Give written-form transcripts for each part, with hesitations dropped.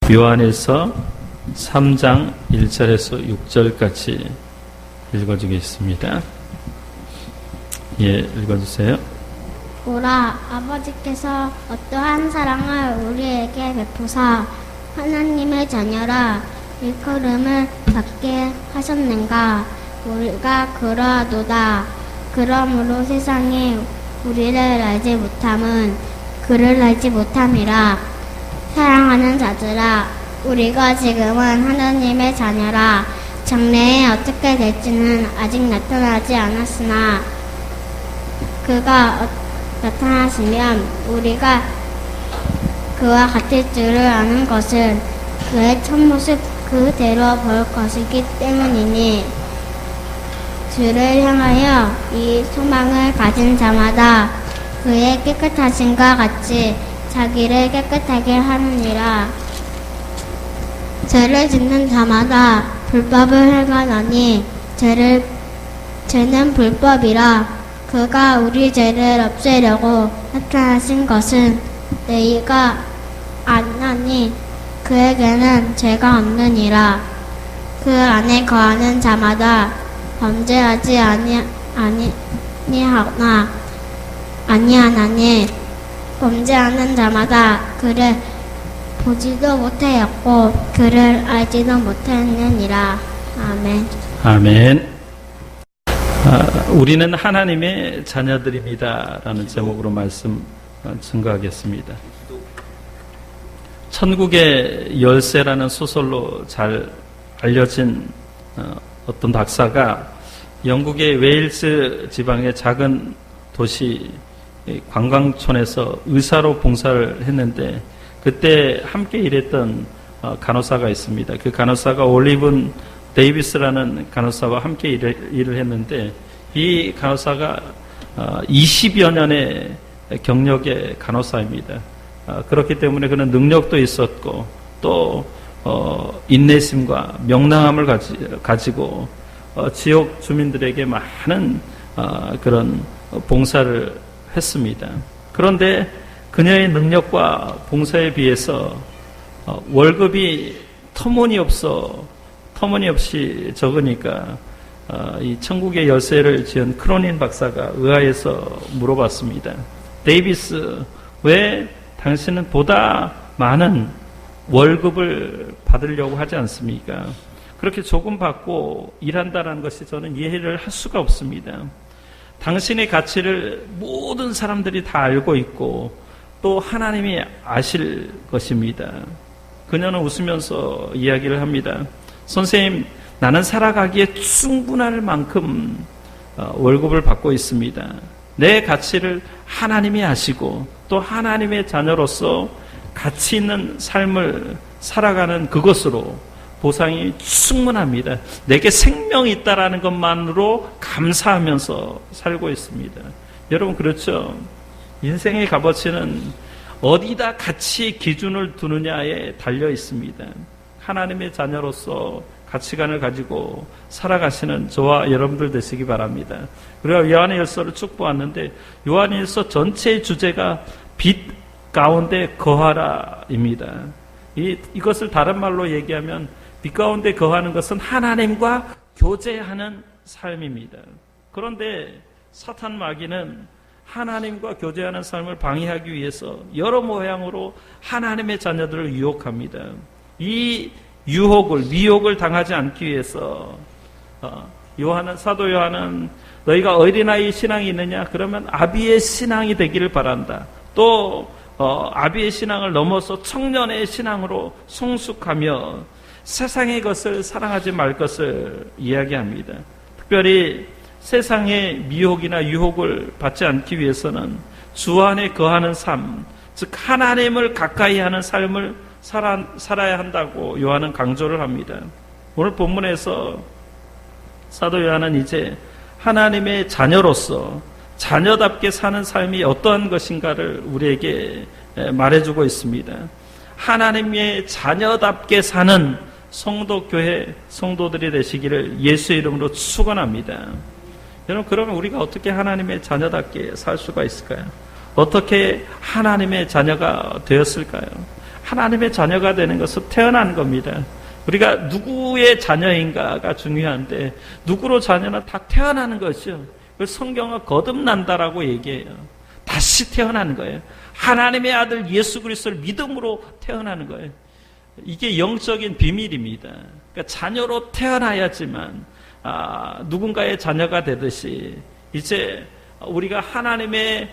요한일서 3장 1절에서 6절까지 읽어주겠습니다. 예, 읽어주세요. 보라, 아버지께서 어떠한 사랑을 우리에게 베푸사 하나님의 자녀라 일컬음을 받게 하셨는가. 우리가 그러하도다. 그러므로 세상이 우리를 알지 못함은 그를 알지 못함이라. 사랑하는 자들아, 우리가 지금은 하나님의 자녀라. 장래에 어떻게 될지는 아직 나타나지 않았으나 그가 나타나시면 우리가 그와 같을 줄을 아는 것은 그의 첫모습 그대로 볼 것이기 때문이니 주를 향하여 이 소망을 가진 자마다 그의 깨끗하심과 같이 자기를 깨끗하게 하느니라. 죄를 짓는 자마다 불법을 행하나니 죄는 불법이라. 그가 우리 죄를 없애려고 나타나신 것은 너희가 아나니 그에게는 죄가 없느니라. 그 안에 거하는 자마다 범죄하지 아니하나니 범죄하는 자마다 그를 보지도 못하였고 그를 알지도 못했느니라. 아멘. 아멘. 우리는 하나님의 자녀들입니다 라는 제목으로 말씀 증거하겠습니다. 천국의 열쇠라는 소설로 잘 알려진 어떤 박사가 영국의 웨일스 지방의 작은 도시 관광촌에서 의사로 봉사를 했는데 그때 함께 일했던 간호사가 있습니다. 그 간호사가 올리븐 데이비스라는 간호사와 함께 일을 했는데 이 간호사가 20여 년의 경력의 간호사입니다. 그렇기 때문에 그는 능력도 있었고 또 인내심과 명랑함을 가지고 지역 주민들에게 많은 그런 봉사를 했습니다. 그런데 그녀의 능력과 봉사에 비해서 월급이 터무니없이 적으니까 이 천국의 열쇠를 지은 크로닌 박사가 의아해서 물어봤습니다. 데이비스, 왜 당신은 보다 많은 월급을 받으려고 하지 않습니까? 그렇게 조금 받고 일한다는 것이 저는 이해를 할 수가 없습니다. 당신의 가치를 모든 사람들이 다 알고 있고 또 하나님이 아실 것입니다. 그녀는 웃으면서 이야기를 합니다. 선생님, 나는 살아가기에 충분할 만큼 월급을 받고 있습니다. 내 가치를 하나님이 아시고 또 하나님의 자녀로서 가치 있는 삶을 살아가는 그것으로 보상이 충분합니다. 내게 생명이 있다라는 것만으로 감사하면서 살고 있습니다. 여러분 그렇죠? 인생의 값어치는 어디다 가치 기준을 두느냐에 달려 있습니다. 하나님의 자녀로서 가치관을 가지고 살아가시는 저와 여러분들 되시기 바랍니다. 그리고 요한의 일서를 쭉 보았는데 요한의 일서 전체의 주제가 빛 가운데 거하라입니다. 이것을 다른 말로 얘기하면 빛 가운데 거하는 것은 하나님과 교제하는 삶입니다. 그런데 사탄 마귀는 하나님과 교제하는 삶을 방해하기 위해서 여러 모양으로 하나님의 자녀들을 유혹합니다. 이 미혹을 당하지 않기 위해서 사도 요한은 너희가 어린아이 신앙이 있느냐? 그러면 아비의 신앙이 되기를 바란다. 또 아비의 신앙을 넘어서 청년의 신앙으로 성숙하며 세상의 것을 사랑하지 말 것을 이야기합니다. 특별히 세상의 미혹이나 유혹을 받지 않기 위해서는 주 안에 거하는 삶, 즉 하나님을 가까이 하는 삶을 살아야 한다고 요한은 강조를 합니다. 오늘 본문에서 사도 요한은 이제 하나님의 자녀로서 자녀답게 사는 삶이 어떠한 것인가를 우리에게 말해주고 있습니다. 하나님의 자녀답게 사는 성도교회 성도들이 되시기를 예수의 이름으로 축원합니다. 여러분, 그러면 우리가 어떻게 하나님의 자녀답게 살 수가 있을까요? 어떻게 하나님의 자녀가 되었을까요? 하나님의 자녀가 되는 것은 태어난 겁니다. 우리가 누구의 자녀인가가 중요한데 누구로 자녀는 다 태어나는 것이요. 그래서 성경은 거듭난다라고 얘기해요. 다시 태어나는 거예요. 하나님의 아들 예수 그리스도를 믿음으로 태어나는 거예요. 이게 영적인 비밀입니다. 그러니까 자녀로 태어나야지만 누군가의 자녀가 되듯이 이제 우리가 하나님의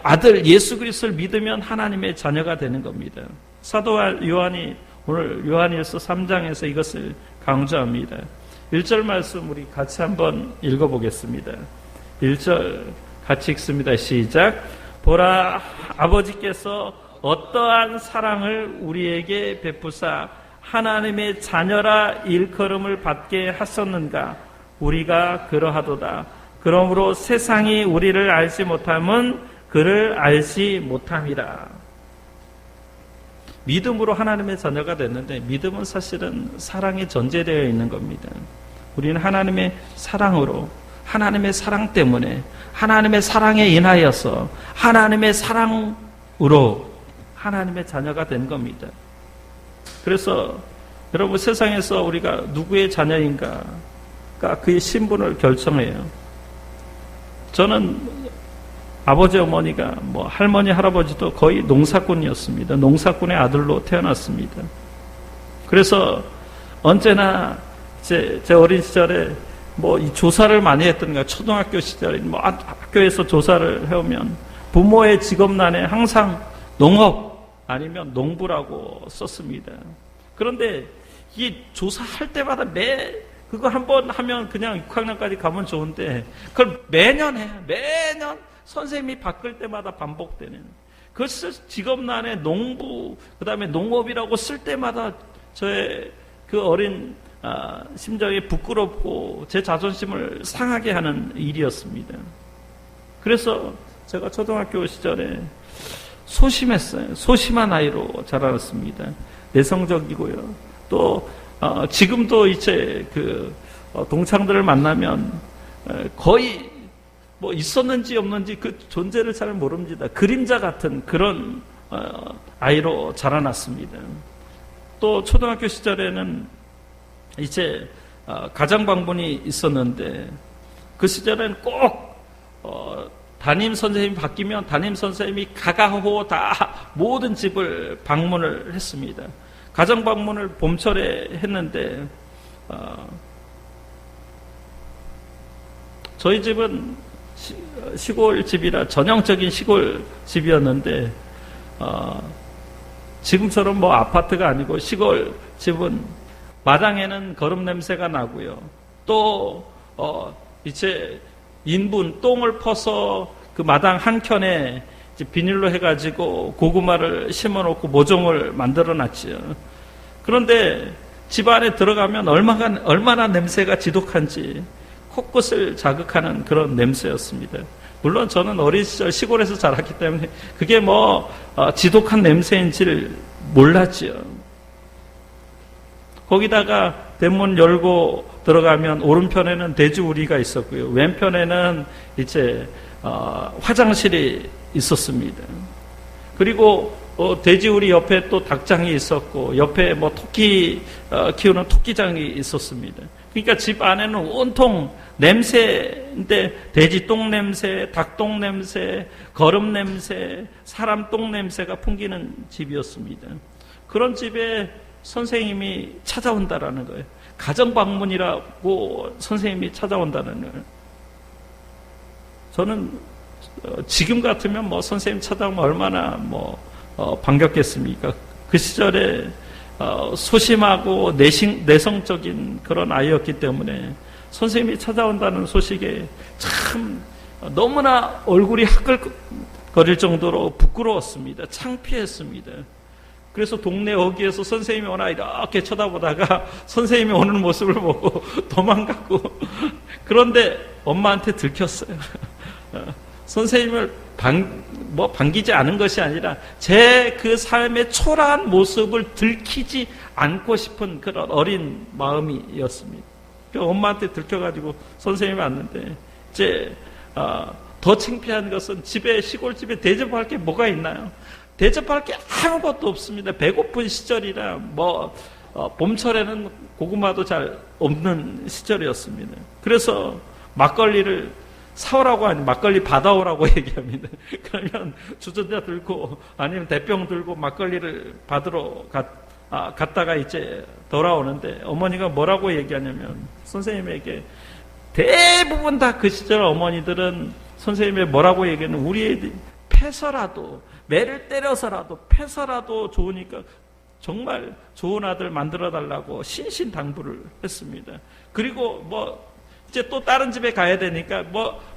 아들 예수 그리스도를 믿으면 하나님의 자녀가 되는 겁니다. 사도 요한이 오늘 요한일서 3장에서 이것을 강조합니다. 1절 말씀 우리 같이 한번 읽어보겠습니다. 1절 같이 읽습니다. 시작. 보라, 아버지께서 어떠한 사랑을 우리에게 베푸사 하나님의 자녀라 일컬음을 받게 하셨는가. 우리가 그러하도다. 그러므로 세상이 우리를 알지 못함은 그를 알지 못함이라. 믿음으로 하나님의 자녀가 됐는데 믿음은 사실은 사랑이 전제되어 있는 겁니다. 우리는 하나님의 사랑으로, 하나님의 사랑 때문에, 하나님의 사랑에 인하여서 하나님의 사랑으로 하나님의 자녀가 된 겁니다. 그래서 여러분, 세상에서 우리가 누구의 자녀인가가 그의 신분을 결정해요. 저는 아버지 어머니가 할머니 할아버지도 거의 농사꾼이었습니다. 농사꾼의 아들로 태어났습니다. 그래서 언제나 제 어린 시절에 이 조사를 많이 했던 거예요. 초등학교 시절에 학교에서 조사를 해오면 부모의 직업란에 항상 농업 아니면 농부라고 썼습니다. 그런데 이 조사할 때마다 그거 한번 하면 그냥 6학년까지 가면 좋은데 그걸 매년 해요. 매년 선생님이 바꿀 때마다 반복되는. 그 직업란에 농부, 그 다음에 농업이라고 쓸 때마다 저의 그 어린 심정이 부끄럽고 제 자존심을 상하게 하는 일이었습니다. 그래서 제가 초등학교 시절에 소심했어요. 소심한 아이로 자라났습니다. 내성적이고요. 또 지금도 이제 동창들을 만나면 거의 있었는지 없는지 그 존재를 잘 모릅니다. 그림자 같은 그런 아이로 자라났습니다. 또 초등학교 시절에는 이제 가정 방문이 있었는데 그 시절에는 꼭 담임 선생님이 바뀌면 담임 선생님이 가가호호 다 모든 집을 방문을 했습니다. 가정 방문을 봄철에 했는데 저희 집은 시골 집이라 전형적인 시골 집이었는데 지금처럼 아파트가 아니고 시골 집은 마당에는 거름 냄새가 나고요. 또 이제 인분 똥을 퍼서 그 마당 한켠에 비닐로 해가지고 고구마를 심어놓고 모종을 만들어놨지요. 그런데 집 안에 들어가면 얼마나 냄새가 지독한지 코끝을 자극하는 그런 냄새였습니다. 물론 저는 어린 시절 시골에서 자랐기 때문에 그게 지독한 냄새인지를 몰랐지요. 거기다가 대문 열고 들어가면 오른편에는 돼지우리가 있었고요. 왼편에는 이제 화장실이 있었습니다. 그리고 돼지우리 옆에 또 닭장이 있었고 옆에 토끼 키우는 토끼장이 있었습니다. 그러니까 집 안에는 온통 냄새인데 돼지 똥 냄새, 닭 똥 냄새, 거름 냄새, 사람 똥 냄새가 풍기는 집이었습니다. 그런 집에 선생님이 찾아온다라는 거예요. 가정 방문이라고 선생님이 찾아온다는 거예요. 저는 지금 같으면 선생님 찾아오면 얼마나 반갑겠습니까? 그 시절에 소심하고 내성적인 그런 아이였기 때문에 선생님이 찾아온다는 소식에 참 너무나 얼굴이 화끈거릴 정도로 부끄러웠습니다. 창피했습니다. 그래서 동네 어귀에서 선생님이 오나 이렇게 쳐다보다가 선생님이 오는 모습을 보고 도망갔고 그런데 엄마한테 들켰어요. 선생님을 반기지 않은 것이 아니라 제 그 삶의 초라한 모습을 들키지 않고 싶은 그런 어린 마음이었습니다. 엄마한테 들켜가지고 선생님이 왔는데 이제 더 창피한 것은 시골집에 대접할 게 뭐가 있나요? 대접할 게 아무것도 없습니다. 배고픈 시절이라 봄철에는 고구마도 잘 없는 시절이었습니다. 그래서 막걸리를 사오라고 하니 막걸리 받아오라고 얘기합니다. 그러면 주전자 들고 아니면 대병 들고 막걸리를 받으러 갔다가 이제 돌아오는데 어머니가 뭐라고 얘기하냐면 선생님에게 대부분 다 그 시절 어머니들은 선생님이 뭐라고 얘기하는 우리 애들이 패서라도 매를 때려서라도 패서라도 좋으니까 정말 좋은 아들 만들어 달라고 신신당부를 했습니다. 그리고 이제 또 다른 집에 가야 되니까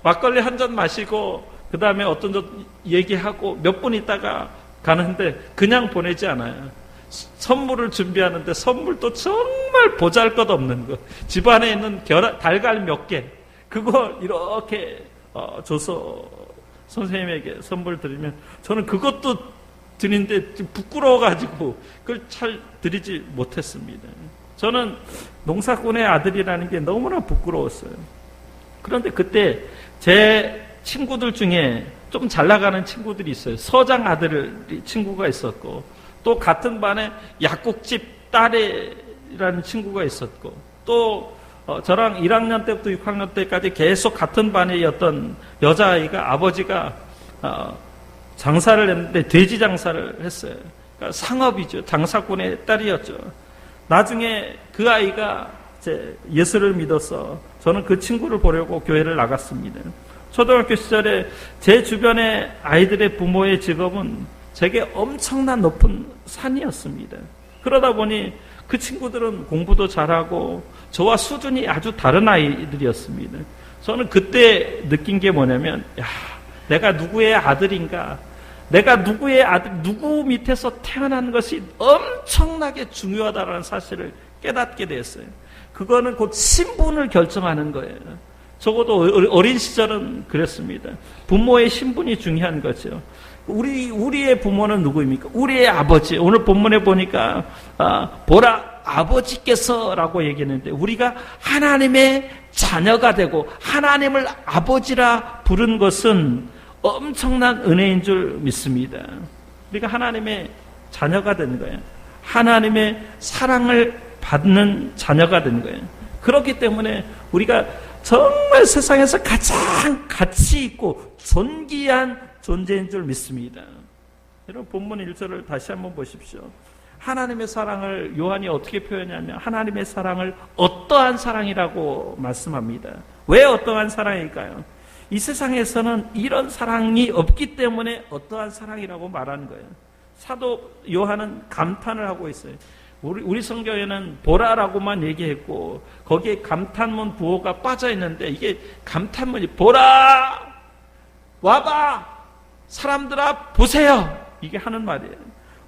막걸리 한 잔 마시고 그 다음에 어떤 점 얘기하고 몇 분 있다가 가는데 그냥 보내지 않아요. 선물을 준비하는데 선물도 정말 보잘것없는 거. 집안에 있는 달걀 몇 개 그거 이렇게 줘서 선생님에게 선물 드리면 저는 그것도 드리는데 부끄러워가지고 그걸 잘 드리지 못했습니다. 저는 농사꾼의 아들이라는 게 너무나 부끄러웠어요. 그런데 그때 제 친구들 중에 좀 잘 나가는 친구들이 있어요. 서장 아들이 친구가 있었고 또 같은 반에 약국집 딸이라는 친구가 있었고 또 저랑 1학년 때부터 6학년 때까지 계속 같은 반이었던 여자아이가 아버지가 장사를 했는데 돼지 장사를 했어요. 그러니까 상업이죠. 장사꾼의 딸이었죠. 나중에 그 아이가 예수를 믿어서 저는 그 친구를 보려고 교회를 나갔습니다. 초등학교 시절에 제 주변의 아이들의 부모의 직업은 제게 엄청난 높은 산이었습니다. 그러다 보니 그 친구들은 공부도 잘하고 저와 수준이 아주 다른 아이들이었습니다. 저는 그때 느낀 게 뭐냐면 내가 누구의 아들인가, 내가 누구의 아들, 누구 밑에서 태어난 것이 엄청나게 중요하다는 사실을 깨닫게 됐어요. 그거는 곧 신분을 결정하는 거예요. 적어도 어린 시절은 그랬습니다. 부모의 신분이 중요한 거죠. 우리의 부모는 누구입니까? 우리의 아버지. 오늘 본문에 보니까 보라 아버지께서라고 얘기했는데 우리가 하나님의 자녀가 되고 하나님을 아버지라 부른 것은 엄청난 은혜인 줄 믿습니다. 우리가 하나님의 자녀가 되는 거예요. 하나님의 사랑을 받는 자녀가 되는 거예요. 그렇기 때문에 우리가 정말 세상에서 가장 가치 있고 존귀한 존재인 줄 믿습니다. 여러분 본문 1절을 다시 한번 보십시오. 하나님의 사랑을 요한이 어떻게 표현하냐면 하나님의 사랑을 어떠한 사랑이라고 말씀합니다. 왜 어떠한 사랑일까요? 이 세상에서는 이런 사랑이 없기 때문에 어떠한 사랑이라고 말하는 거예요. 사도 요한은 감탄을 하고 있어요. 우리 성경에는 보라라고만 얘기했고 거기에 감탄문 부호가 빠져 있는데 이게 감탄문이 보라 와봐 사람들아 보세요 이게 하는 말이에요.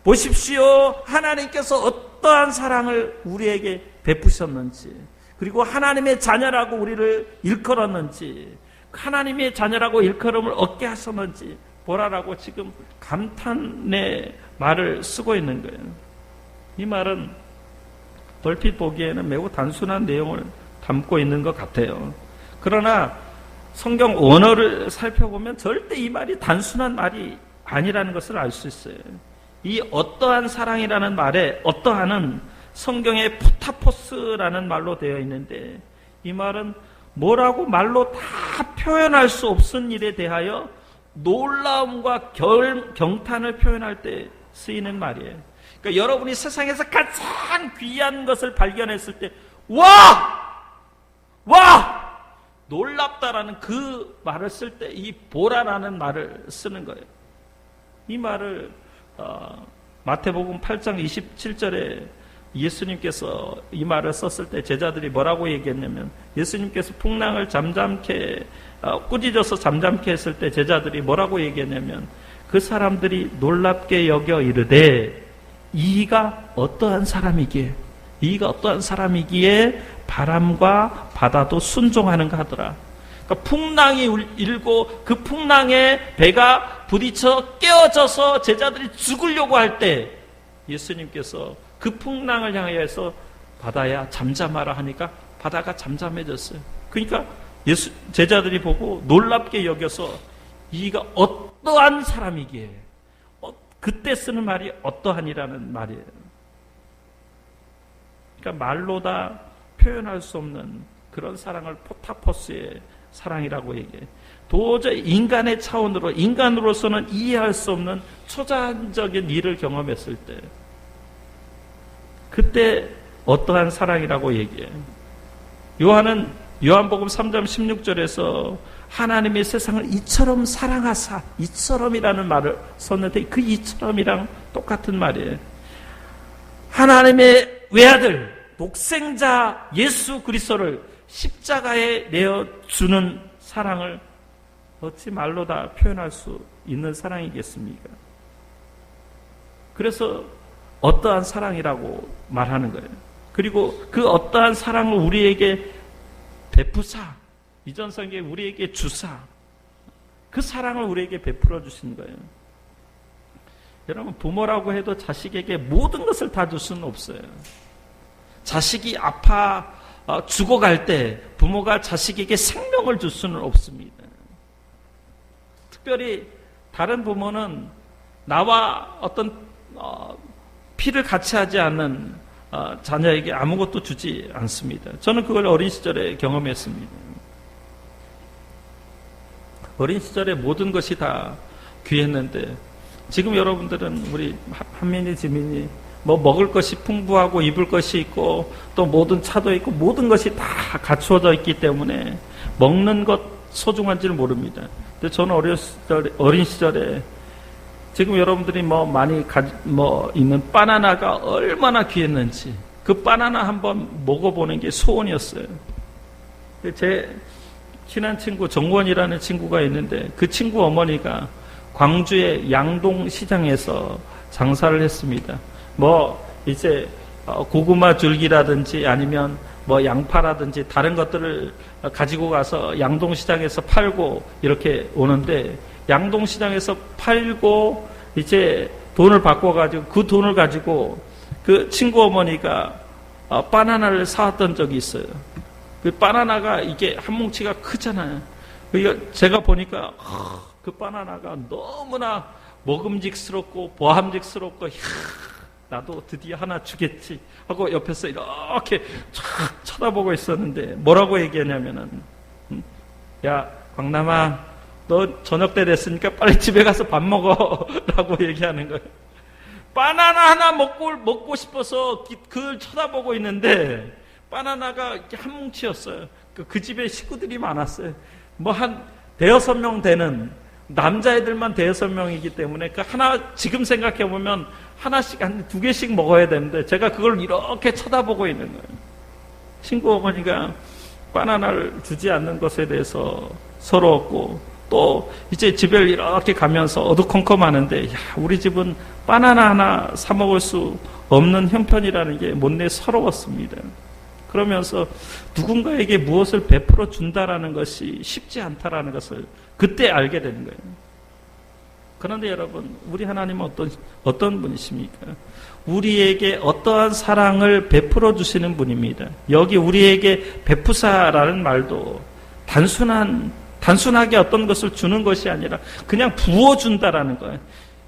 보십시오 하나님께서 어떠한 사랑을 우리에게 베푸셨는지 그리고 하나님의 자녀라고 우리를 일컬었는지 하나님의 자녀라고 일컬음을 얻게 하셨는지 보라라고 지금 감탄의 말을 쓰고 있는 거예요. 이 말은 얼핏 보기에는 매우 단순한 내용을 담고 있는 것 같아요. 그러나 성경 원어를 살펴보면 절대 이 말이 단순한 말이 아니라는 것을 알 수 있어요. 이 어떠한 사랑이라는 말에 어떠한은 성경에 푸타포스라는 말로 되어 있는데 이 말은 뭐라고 말로 다 표현할 수 없은 일에 대하여 놀라움과 경탄을 표현할 때 쓰이는 말이에요. 그러니까 여러분이 세상에서 가장 귀한 것을 발견했을 때 와! 놀랍다라는 그 말을 쓸 때 이 보라라는 말을 쓰는 거예요. 이 말을 마태복음 8장 27절에 예수님께서 이 말을 썼을 때 제자들이 뭐라고 얘기했냐면 예수님께서 풍랑을 잠잠케 꾸짖어서 잠잠케 했을 때 제자들이 뭐라고 얘기했냐면 그 사람들이 놀랍게 여겨 이르되 이가 어떠한 사람이기에 바람과 바다도 순종하는가 하더라. 그러니까 풍랑이 일고 그 풍랑에 배가 부딪혀 깨어져서 제자들이 죽으려고 할 때 예수님께서 그 풍랑을 향해서 바다야 잠잠하라 하니까 바다가 잠잠해졌어요. 그러니까 제자들이 보고 놀랍게 여겨서 이가 어떠한 사람이기에 그때 쓰는 말이 어떠하니라는 말이에요. 그러니까 말로 다 표현할 수 없는 그런 사랑을 포타포스의 사랑이라고 얘기해요. 도저히 인간의 차원으로, 인간으로서는 이해할 수 없는 초자연적인 일을 경험했을 때, 그때 어떠한 사랑이라고 얘기해요. 요한은 요한복음 3장 16절에서 하나님의 세상을 이처럼 사랑하사, 이처럼이라는 말을 썼는데 그 이처럼이랑 똑같은 말이에요. 하나님의 외아들, 독생자 예수 그리스도를 십자가에 내어주는 사랑을 어찌 말로 다 표현할 수 있는 사랑이겠습니까? 그래서 어떠한 사랑이라고 말하는 거예요. 그리고 그 어떠한 사랑을 우리에게 베푸사, 이전 성경에 우리에게 주사, 그 사랑을 우리에게 베풀어 주신 거예요. 여러분, 부모라고 해도 자식에게 모든 것을 다 줄 수는 없어요. 자식이 아파 죽어갈 때 부모가 자식에게 생명을 줄 수는 없습니다. 특별히 다른 부모는 나와 어떤 피를 같이 하지 않는 자녀에게 아무것도 주지 않습니다. 저는 그걸 어린 시절에 경험했습니다. 어린 시절에 모든 것이 다 귀했는데 지금 여러분들은 우리 한민이, 지민이 뭐 먹을 것이 풍부하고 입을 것이 있고 또 모든 차도 있고 모든 것이 다 갖추어져 있기 때문에 먹는 것 소중한지를 모릅니다. 근데 저는 어린 시절에 지금 여러분들이 많이 있는 바나나가 얼마나 귀했는지 그 바나나 한번 먹어보는 게 소원이었어요. 제 친한 친구 정원이라는 친구가 있는데 그 친구 어머니가 광주의 양동시장에서 장사를 했습니다. 이제 고구마 줄기라든지 아니면 양파라든지 다른 것들을 가지고 가서 양동시장에서 팔고 이렇게 오는데 양동시장에서 팔고 이제 돈을 바꿔가지고 그 돈을 가지고 그 친구 어머니가 바나나를 사왔던 적이 있어요. 그 바나나가 이게 한 뭉치가 크잖아요. 제가 보니까 그 바나나가 너무나 먹음직스럽고 보함직스럽고 나도 드디어 하나 주겠지 하고 옆에서 이렇게 촥 쳐다보고 있었는데 뭐라고 얘기하냐면은 야 광남아 너 저녁 때 됐으니까 빨리 집에 가서 밥 먹어 라고 얘기하는 거예요. 바나나 하나 먹고 싶어서 그걸 쳐다보고 있는데 바나나가 이렇게 한 뭉치였어요. 그 집에 식구들이 많았어요. 한 5명 되는 남자애들만 5명이기 때문에 그 하나 지금 생각해 보면 하나씩 한 2개씩 먹어야 되는데 제가 그걸 이렇게 쳐다보고 있는 거예요. 친구 어머니가 바나나를 주지 않는 것에 대해서 서러웠고 또 이제 집에 이렇게 가면서 어두컴컴하는데 우리 집은 바나나 하나 사 먹을 수 없는 형편이라는 게 못내 서러웠습니다. 그러면서 누군가에게 무엇을 베풀어 준다라는 것이 쉽지 않다라는 것을 그때 알게 되는 거예요. 그런데 여러분, 우리 하나님은 어떤 분이십니까? 우리에게 어떠한 사랑을 베풀어 주시는 분입니다. 여기 우리에게 베푸사라는 말도 단순하게 어떤 것을 주는 것이 아니라 그냥 부어준다라는 거예요.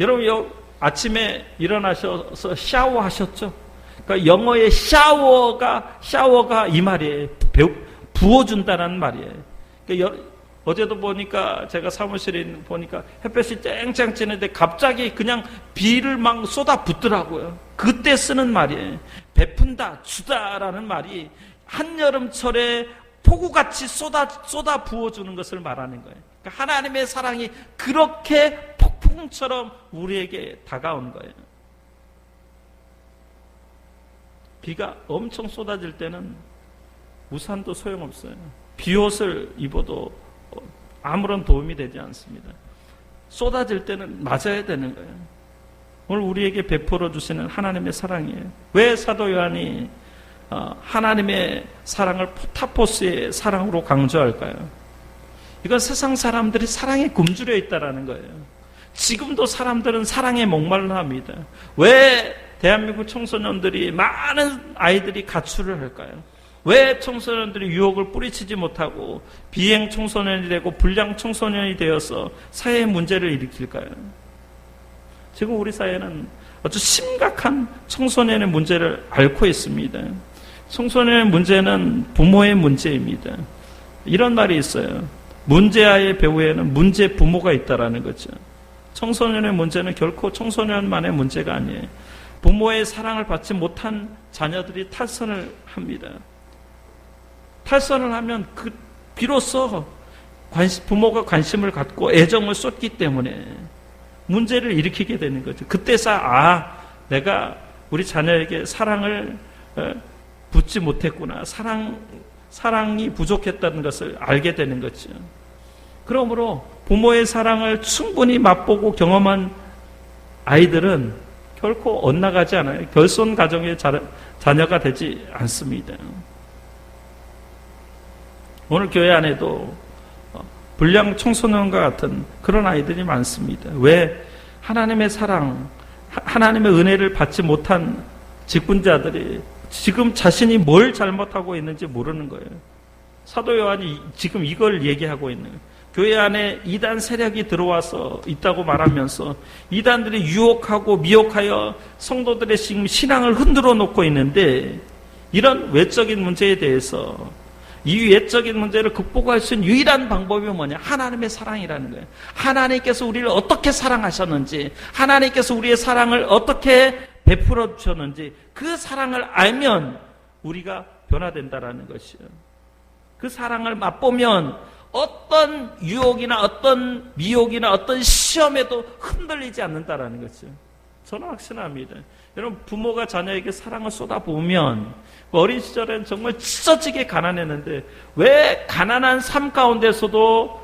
여러분, 아침에 일어나셔서 샤워하셨죠? 그러니까 영어의 샤워가 이 말이에요. 부어준다는 말이에요. 그러니까 어제도 보니까 제가 사무실에 보니까 햇볕이 쨍쨍 찌는데 갑자기 그냥 비를 막 쏟아 붓더라고요. 그때 쓰는 말이에요. 베푼다, 주다라는 말이 한여름철에 폭우같이 쏟아 부어주는 것을 말하는 거예요. 그러니까 하나님의 사랑이 그렇게 폭풍처럼 우리에게 다가온 거예요. 비가 엄청 쏟아질 때는 우산도 소용없어요. 비옷을 입어도 아무런 도움이 되지 않습니다. 쏟아질 때는 맞아야 되는 거예요. 오늘 우리에게 베풀어 주시는 하나님의 사랑이에요. 왜 사도 요한이 하나님의 사랑을 포타포스의 사랑으로 강조할까요? 이건 세상 사람들이 사랑에 굶주려 있다라는 거예요. 지금도 사람들은 사랑에 목말라 합니다. 왜 대한민국 청소년들이 많은 아이들이 가출을 할까요? 왜 청소년들이 유혹을 뿌리치지 못하고 비행 청소년이 되고 불량 청소년이 되어서 사회의 문제를 일으킬까요? 지금 우리 사회는 아주 심각한 청소년의 문제를 앓고 있습니다. 청소년의 문제는 부모의 문제입니다. 이런 말이 있어요. 문제아의 배후에는 문제 부모가 있다라는 거죠. 청소년의 문제는 결코 청소년만의 문제가 아니에요. 부모의 사랑을 받지 못한 자녀들이 탈선을 합니다. 탈선을 하면 비로소 부모가 관심을 갖고 애정을 쏟기 때문에 문제를 일으키게 되는 거죠. 그때서 내가 우리 자녀에게 사랑을 붓지 못했구나. 사랑이 부족했다는 것을 알게 되는 거죠. 그러므로 부모의 사랑을 충분히 맛보고 경험한 아이들은 결코 엇나가지 않아요. 결손 가정의 자녀가 되지 않습니다. 오늘 교회 안에도 불량 청소년과 같은 그런 아이들이 많습니다. 왜? 하나님의 사랑, 하나님의 은혜를 받지 못한 직분자들이 지금 자신이 뭘 잘못하고 있는지 모르는 거예요. 사도 요한이 지금 이걸 얘기하고 있는 거예요. 교회 안에 이단 세력이 들어와서 있다고 말하면서 이단들이 유혹하고 미혹하여 성도들의 지금 신앙을 흔들어 놓고 있는데, 이런 외적인 문제에 대해서 이 외적인 문제를 극복할 수 있는 유일한 방법이 뭐냐? 하나님의 사랑이라는 거예요. 하나님께서 우리를 어떻게 사랑하셨는지, 하나님께서 우리의 사랑을 어떻게 베풀어 주셨는지, 그 사랑을 알면 우리가 변화된다라는 것이요. 그 사랑을 맛보면 어떤 유혹이나 어떤 미혹이나 어떤 시험에도 흔들리지 않는다라는 거죠. 저는 확신합니다. 여러분, 부모가 자녀에게 사랑을 쏟아부으면, 어린 시절엔 정말 찢어지게 가난했는데 왜 가난한 삶 가운데서도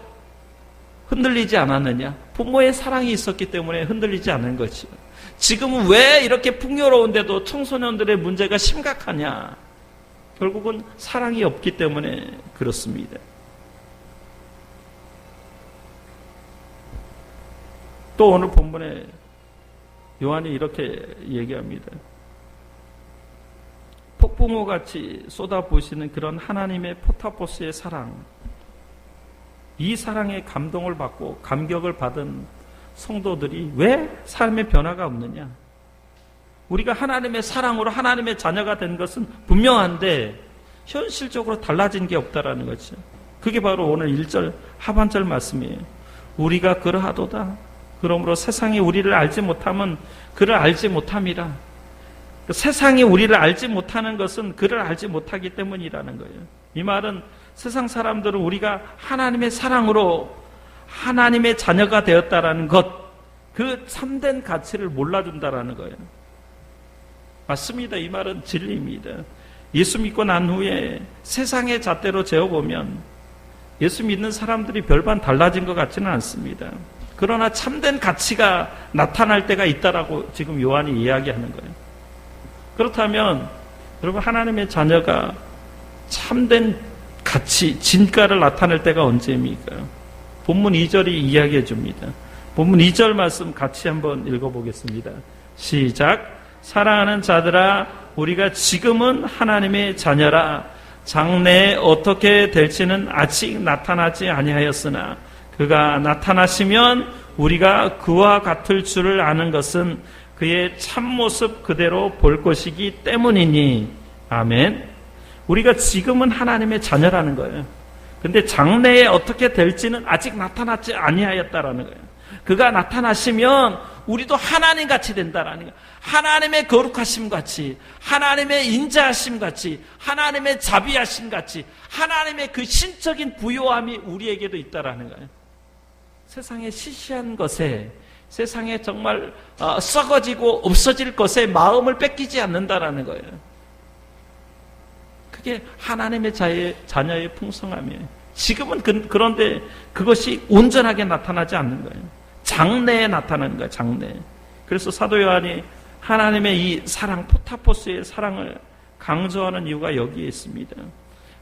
흔들리지 않았느냐? 부모의 사랑이 있었기 때문에 흔들리지 않은 거죠. 지금은 왜 이렇게 풍요로운데도 청소년들의 문제가 심각하냐? 결국은 사랑이 없기 때문에 그렇습니다. 또 오늘 본문에 요한이 이렇게 얘기합니다. 폭풍우같이 쏟아부으시는 그런 하나님의 포타포스의 사랑, 이 사랑에 감동을 받고 감격을 받은 성도들이 왜 삶의 변화가 없느냐? 우리가 하나님의 사랑으로 하나님의 자녀가 된 것은 분명한데 현실적으로 달라진 게 없다라는 거죠. 그게 바로 오늘 1절 하반절 말씀이에요. 우리가 그러하도다. 그러므로 세상이 우리를 알지 못하면 그를 알지 못함이라. 세상이 우리를 알지 못하는 것은 그를 알지 못하기 때문이라는 거예요. 이 말은 세상 사람들은 우리가 하나님의 사랑으로 하나님의 자녀가 되었다라는 것, 그 참된 가치를 몰라준다라는 거예요. 맞습니다. 이 말은 진리입니다. 예수 믿고 난 후에 세상의 잣대로 재어보면 예수 믿는 사람들이 별반 달라진 것 같지는 않습니다. 그러나 참된 가치가 나타날 때가 있다라고 지금 요한이 이야기하는 거예요. 그렇다면 여러분, 하나님의 자녀가 참된 가치, 진가를 나타낼 때가 언제입니까? 본문 2절이 이야기해 줍니다. 본문 2절 말씀 같이 한번 읽어보겠습니다. 시작. 사랑하는 자들아, 우리가 지금은 하나님의 자녀라. 장래에 어떻게 될지는 아직 나타나지 아니하였으나 그가 나타나시면 우리가 그와 같을 줄을 아는 것은 그의 참모습 그대로 볼 것이기 때문이니. 아멘. 우리가 지금은 하나님의 자녀라는 거예요. 근데 장래에 어떻게 될지는 아직 나타나지 아니하였다라는 거예요. 그가 나타나시면 우리도 하나님같이 된다라는 거예요. 하나님의 거룩하심같이, 하나님의 인자하심같이, 하나님의 자비하심같이, 하나님의 그 신적인 부요함이 우리에게도 있다라는 거예요. 세상의 시시한 것에, 세상에 정말 썩어지고 없어질 것에 마음을 뺏기지 않는다라는 거예요. 그게 하나님의 자녀의 풍성함이에요. 지금은 그런데 그것이 온전하게 나타나지 않는 거예요. 장래에 나타나는 거예요. 장래. 그래서 사도 요한이 하나님의 이 사랑, 포타포스의 사랑을 강조하는 이유가 여기에 있습니다.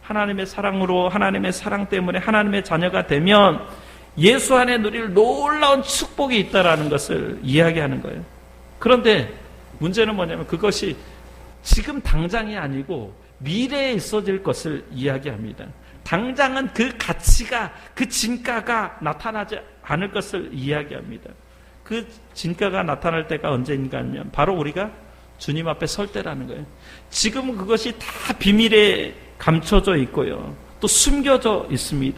하나님의 사랑으로, 하나님의 사랑 때문에 하나님의 자녀가 되면 예수 안에 누릴 놀라운 축복이 있다라는 것을 이야기하는 거예요. 그런데 문제는 뭐냐면 그것이 지금 당장이 아니고 미래에 있어질 것을 이야기합니다. 당장은 그 가치가, 그 진가가 나타나지 않을 것을 이야기합니다. 그 진가가 나타날 때가 언제인가 하면 바로 우리가 주님 앞에 설 때라는 거예요. 지금 그것이 다 비밀에 감춰져 있고요. 또 숨겨져 있습니다.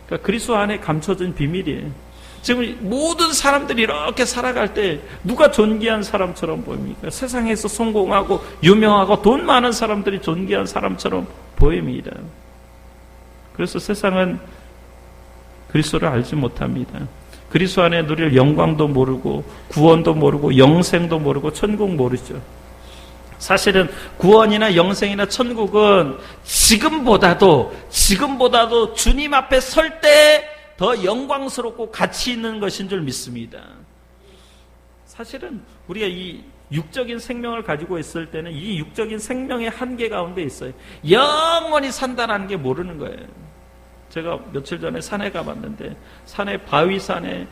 그러니까 그리스도 안에 감춰진 비밀이에요. 지금 모든 사람들이 이렇게 살아갈 때 누가 존귀한 사람처럼 보입니까? 세상에서 성공하고 유명하고 돈 많은 사람들이 존귀한 사람처럼 보입니다. 그래서 세상은 그리스도를 알지 못합니다. 그리스도 안에 누릴 영광도 모르고 구원도 모르고 영생도 모르고 천국 모르죠. 사실은 구원이나 영생이나 천국은 지금보다도 주님 앞에 설 때 더 영광스럽고 가치 있는 것인 줄 믿습니다. 사실은 우리가 이 육적인 생명을 가지고 있을 때는 이 육적인 생명의 한계 가운데 있어요. 영원히 산다는 게 모르는 거예요. 제가 며칠 전에 산에 가봤는데 바위산에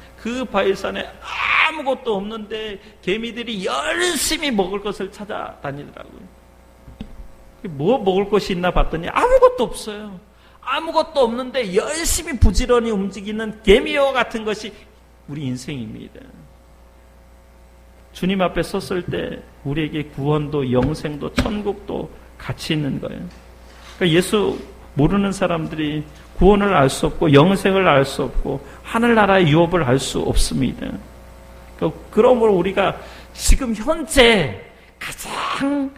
아무것도 없는데 개미들이 열심히 먹을 것을 찾아다니더라고요. 뭐 먹을 것이 있나 봤더니 아무것도 없어요. 아무것도 없는데 열심히 부지런히 움직이는 개미와 같은 것이 우리 인생입니다. 주님 앞에 섰을 때 우리에게 구원도 영생도 천국도 가치 있는 거예요. 그러니까 예수 모르는 사람들이 구원을 알 수 없고 영생을 알 수 없고 하늘나라의 유업을 알 수 없습니다. 그러므로 우리가 지금 현재 가장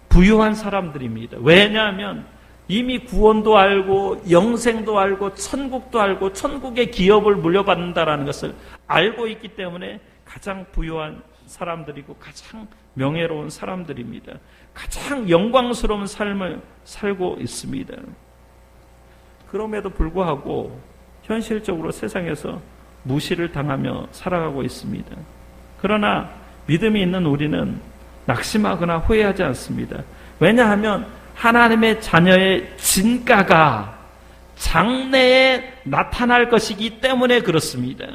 부유한 사람들입니다. 왜냐하면 이미 구원도 알고 영생도 알고 천국도 알고 천국의 기업을 물려받는다라는 것을 알고 있기 때문에 가장 부유한 사람들이고 가장 명예로운 사람들입니다. 가장 영광스러운 삶을 살고 있습니다. 그럼에도 불구하고 현실적으로 세상에서 무시를 당하며 살아가고 있습니다. 그러나 믿음이 있는 우리는 낙심하거나 후회하지 않습니다. 왜냐하면 하나님의 자녀의 진가가 장래에 나타날 것이기 때문에 그렇습니다.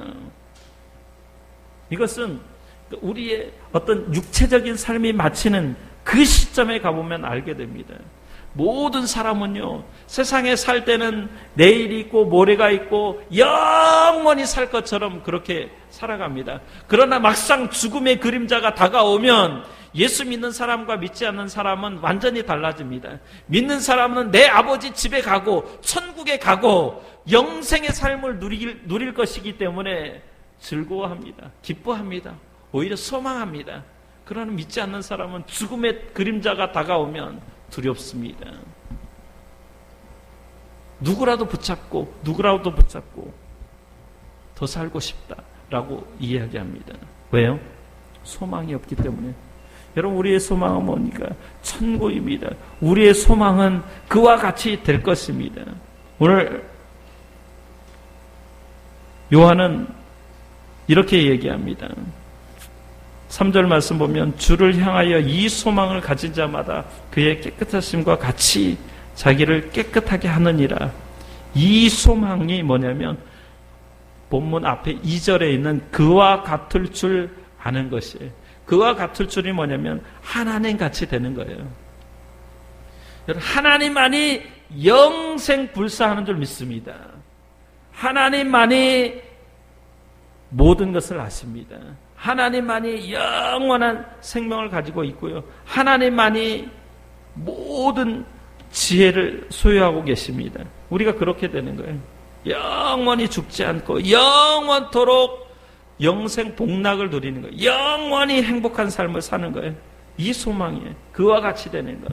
이것은 우리의 어떤 육체적인 삶이 마치는 그 시점에 가보면 알게 됩니다. 모든 사람은요, 세상에 살 때는 내일이 있고 모레가 있고 영원히 살 것처럼 그렇게 살아갑니다. 그러나 막상 죽음의 그림자가 다가오면 예수 믿는 사람과 믿지 않는 사람은 완전히 달라집니다. 믿는 사람은 내 아버지 집에 가고 천국에 가고 영생의 삶을 누릴 것이기 때문에 즐거워합니다. 기뻐합니다. 오히려 소망합니다. 그러나 믿지 않는 사람은 죽음의 그림자가 다가오면 두렵습니다. 누구라도 붙잡고 더 살고 싶다라고 이야기합니다. 왜요? 소망이 없기 때문에. 여러분, 우리의 소망은 뭡니까? 천국입니다. 우리의 소망은 그와 같이 될 것입니다. 오늘 요한은 이렇게 얘기합니다. 3절 말씀 보면 주를 향하여 이 소망을 가진 자마다 그의 깨끗하심과 같이 자기를 깨끗하게 하느니라. 이 소망이 뭐냐면 본문 앞에 2절에 있는 그와 같을 줄 아는 것이에요. 그와 같을 줄이 뭐냐면 하나님 같이 되는 거예요. 여러분, 하나님만이 영생 불사하는 줄 믿습니다. 하나님만이 모든 것을 아십니다. 하나님만이 영원한 생명을 가지고 있고요. 하나님만이 모든 지혜를 소유하고 계십니다. 우리가 그렇게 되는 거예요. 영원히 죽지 않고 영원토록 영생 복락을 누리는 거예요. 영원히 행복한 삶을 사는 거예요. 이 소망이에요. 그와 같이 되는 것.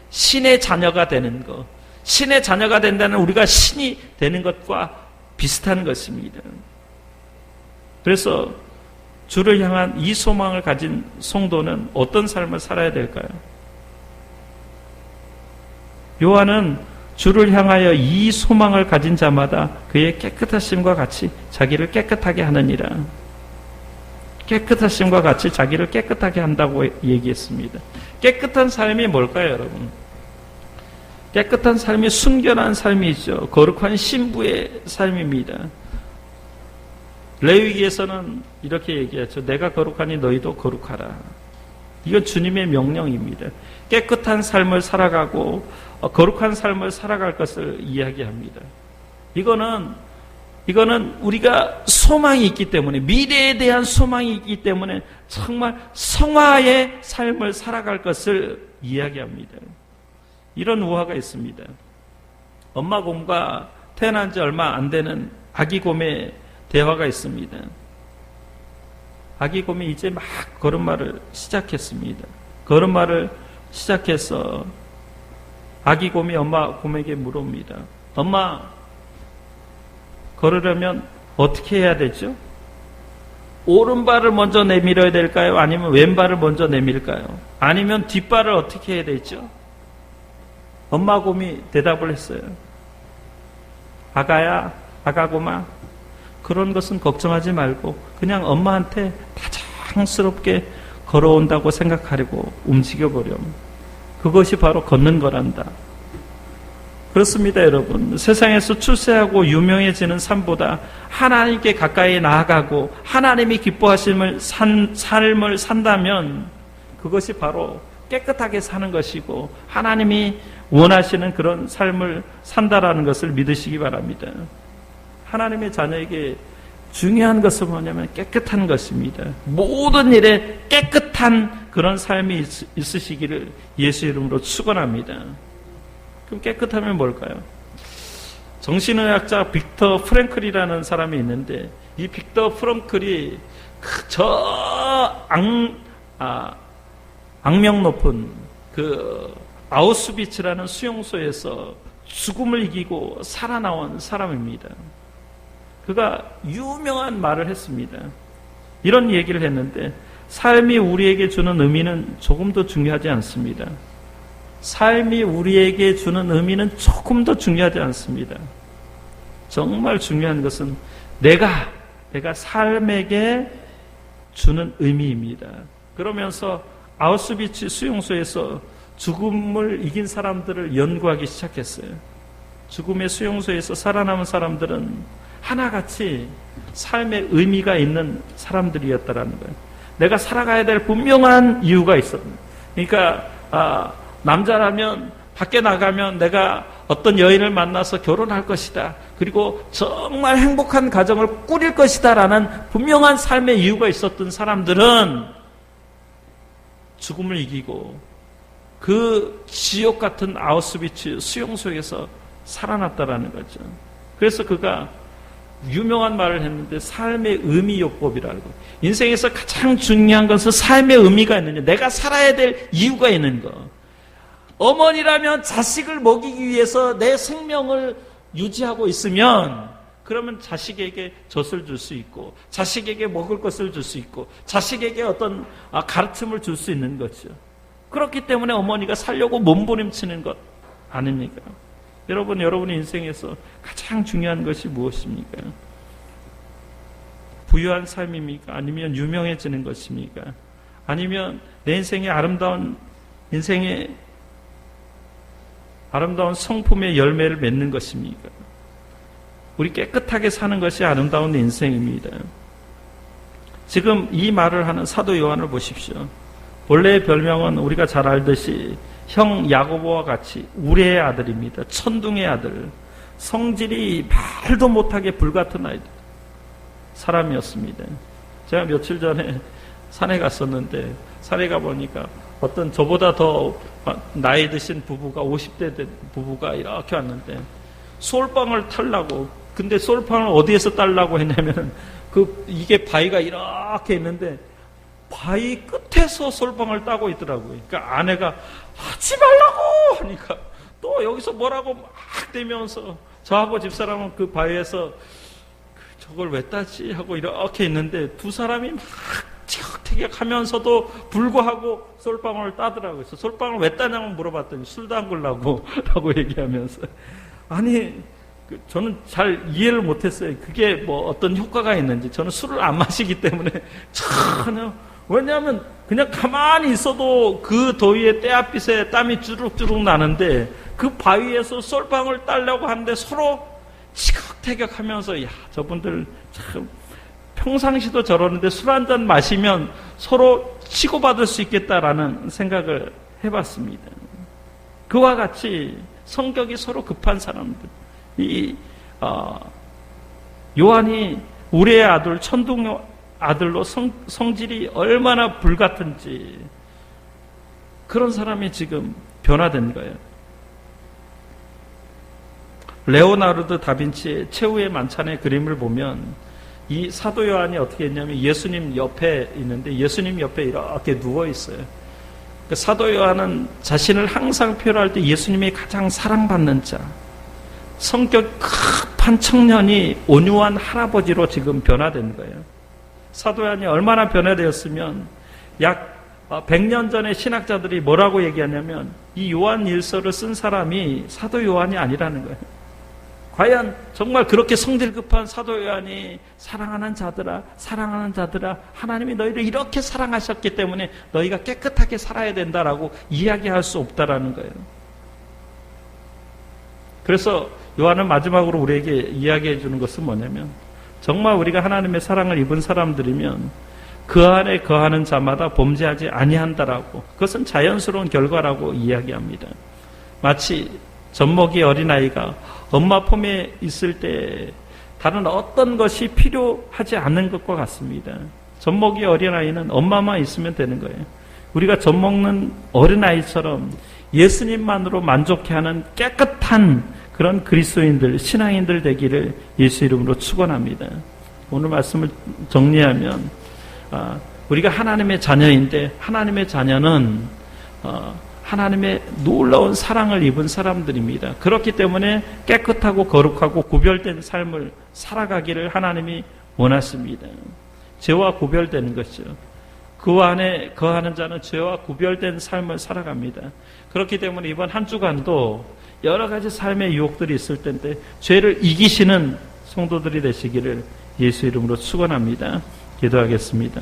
신의 자녀가 되는 것. 신의 자녀가 된다는 우리가 신이 되는 것과 비슷한 것입니다. 그래서 주를 향한 이 소망을 가진 성도는 어떤 삶을 살아야 될까요? 요한은 주를 향하여 이 소망을 가진 자마다 그의 깨끗하심과 같이 자기를 깨끗하게 하느니라. 깨끗하심과 같이 자기를 깨끗하게 한다고 얘기했습니다. 깨끗한 삶이 뭘까요, 여러분? 깨끗한 삶이 순결한 삶이죠. 거룩한 신부의 삶입니다. 레위기에서는 이렇게 얘기하죠. 내가 거룩하니 너희도 거룩하라. 이건 주님의 명령입니다. 깨끗한 삶을 살아가고 거룩한 삶을 살아갈 것을 이야기합니다. 이거는 이거는 우리가 소망이 있기 때문에, 미래에 대한 소망이 있기 때문에 정말 성화의 삶을 살아갈 것을 이야기합니다. 이런 우화가 있습니다. 엄마 곰과 태어난 지 얼마 안 되는 아기 곰의 대화가 있습니다. 아기 곰이 이제 막 걸음마를 시작했습니다. 걸음마를 시작해서 아기 곰이 엄마 곰에게 물어봅니다. 엄마, 걸으려면 어떻게 해야 되죠? 오른발을 먼저 내밀어야 될까요? 아니면 왼발을 먼저 내밀까요? 아니면 뒷발을 어떻게 해야 되죠? 엄마 곰이 대답을 했어요. 아가야, 아가곰아, 그런 것은 걱정하지 말고 그냥 엄마한테 다정스럽게 걸어온다고 생각하려고 움직여보렴. 그것이 바로 걷는 거란다. 그렇습니다, 여러분. 세상에서 출세하고 유명해지는 삶보다 하나님께 가까이 나아가고 하나님이 기뻐하시는 삶을 산다면 그것이 바로 깨끗하게 사는 것이고 하나님이 원하시는 그런 삶을 산다라는 것을 믿으시기 바랍니다. 하나님의 자녀에게 중요한 것은 뭐냐면 깨끗한 것입니다. 모든 일에 깨끗한 그런 삶이 있으시기를 예수 이름으로 축원합니다. 그럼 깨끗하면 뭘까요? 정신의학자 빅터 프랭클이라는 사람이 있는데 이 빅터 프랭클이 악명 높은 그 아우슈비츠라는 수용소에서 죽음을 이기고 살아나온 사람입니다. 그가 유명한 말을 했습니다. 이런 얘기를 했는데 삶이 우리에게 주는 의미는 조금 더 중요하지 않습니다. 삶이 우리에게 주는 의미는 조금 더 중요하지 않습니다. 정말 중요한 것은 내가 삶에게 주는 의미입니다. 그러면서 아우슈비츠 수용소에서 죽음을 이긴 사람들을 연구하기 시작했어요. 죽음의 수용소에서 살아남은 사람들은 하나같이 삶의 의미가 있는 사람들이었다라는 거예요. 내가 살아가야 될 분명한 이유가 있었습니다. 그러니까 남자라면 밖에 나가면 내가 어떤 여인을 만나서 결혼할 것이다. 그리고 정말 행복한 가정을 꾸릴 것이다 라는 분명한 삶의 이유가 있었던 사람들은 죽음을 이기고 그 지옥 같은 아우슈비츠 수용소에서 살아났다라는 거죠. 그래서 그가 유명한 말을 했는데 삶의 의미요법이라고. 인생에서 가장 중요한 것은 삶의 의미가 있느냐. 내가 살아야 될 이유가 있는 거. 어머니라면 자식을 먹이기 위해서 내 생명을 유지하고 있으면 그러면 자식에게 젖을 줄 수 있고 자식에게 먹을 것을 줄 수 있고 자식에게 어떤 가르침을 줄 수 있는 거죠. 그렇기 때문에 어머니가 살려고 몸부림치는 것 아닙니까? 여러분의 인생에서 가장 중요한 것이 무엇입니까? 부유한 삶입니까? 아니면 유명해지는 것입니까? 아니면 내 인생의 아름다운 성품의 열매를 맺는 것입니까? 우리 깨끗하게 사는 것이 아름다운 인생입니다. 지금 이 말을 하는 사도 요한을 보십시오. 본래의 별명은 우리가 잘 알듯이 형 야고보와 같이 우레의 아들입니다. 천둥의 아들. 성질이 말도 못하게 불같은 아이들. 사람이었습니다. 제가 며칠 전에 산에 갔었는데 산에 가보니까 어떤 저보다 더 나이 드신 부부가 50대 된 부부가 이렇게 왔는데 솔방울 타려고 근데 솔방울 어디에서 따려고 했냐면 이게 바위가 이렇게 있는데 바위 끝에서 솔방울 따고 있더라고요. 그러니까 아내가 하지 말라고 하니까 또 여기서 뭐라고 막 대면서 저하고 집사람은 그 바위에서 저걸 왜 따지 하고 이렇게 있는데 두 사람이 막 티격태격하면서도 불구하고 솔방울을 따더라고요. 그래서 솔방울 왜 따냐고 물어봤더니 술 담그려고 라고 얘기하면서 아니 저는 잘 이해를 못했어요. 그게 뭐 어떤 효과가 있는지. 저는 술을 안 마시기 때문에 전혀. 왜냐하면 그냥 가만히 있어도 그 더위에 때앗빛에 땀이 주룩주룩 나는데 그 바위에서 솔방울 따려고 하는데 서로 티격태격하면서 야 저분들 참 평상시도 저러는데 술 한잔 마시면 서로 치고받을 수 있겠다라는 생각을 해봤습니다. 그와 같이 성격이 서로 급한 사람들, 요한이 우리의 아들, 천둥 아들로 성질이 얼마나 불같은지 그런 사람이 지금 변화된 거예요. 레오나르도 다빈치의 최후의 만찬의 그림을 보면 이 사도 요한이 어떻게 했냐면 예수님 옆에 있는데 예수님 옆에 이렇게 누워 있어요. 사도 요한은 자신을 항상 표현할 때 예수님이 가장 사랑받는 자, 성격 급한 청년이 온유한 할아버지로 지금 변화된 거예요. 사도 요한이 얼마나 변화되었으면 약 100년 전에 신학자들이 뭐라고 얘기하냐면 이 요한 일서를 쓴 사람이 사도 요한이 아니라는 거예요. 과연 정말 그렇게 성질 급한 사도 요한이 사랑하는 자들아, 사랑하는 자들아, 하나님이 너희를 이렇게 사랑하셨기 때문에 너희가 깨끗하게 살아야 된다라고 이야기할 수 없다라는 거예요. 그래서 요한은 마지막으로 우리에게 이야기해 주는 것은 뭐냐면 정말 우리가 하나님의 사랑을 입은 사람들이면 그 안에 거하는 자마다 범죄하지 아니한다라고, 그것은 자연스러운 결과라고 이야기합니다. 마치 젖먹이 어린아이가 엄마 품에 있을 때 다른 어떤 것이 필요하지 않는 것과 같습니다. 젖먹이 어린아이는 엄마만 있으면 되는 거예요. 우리가 젖먹는 어린아이처럼 예수님만으로 만족해하는 깨끗한 그런 그리스도인들, 신앙인들 되기를 예수 이름으로 축원합니다. 오늘 말씀을 정리하면 우리가 하나님의 자녀인데 하나님의 자녀는 하나님의 놀라운 사랑을 입은 사람들입니다. 그렇기 때문에 깨끗하고 거룩하고 구별된 삶을 살아가기를 하나님이 원하십니다. 죄와 구별되는 것이죠. 그 안에 거하는 자는 죄와 구별된 삶을 살아갑니다. 그렇기 때문에 이번 한 주간도 여러 가지 삶의 유혹들이 있을 텐데 죄를 이기시는 성도들이 되시기를 예수 이름으로 축원합니다. 기도하겠습니다.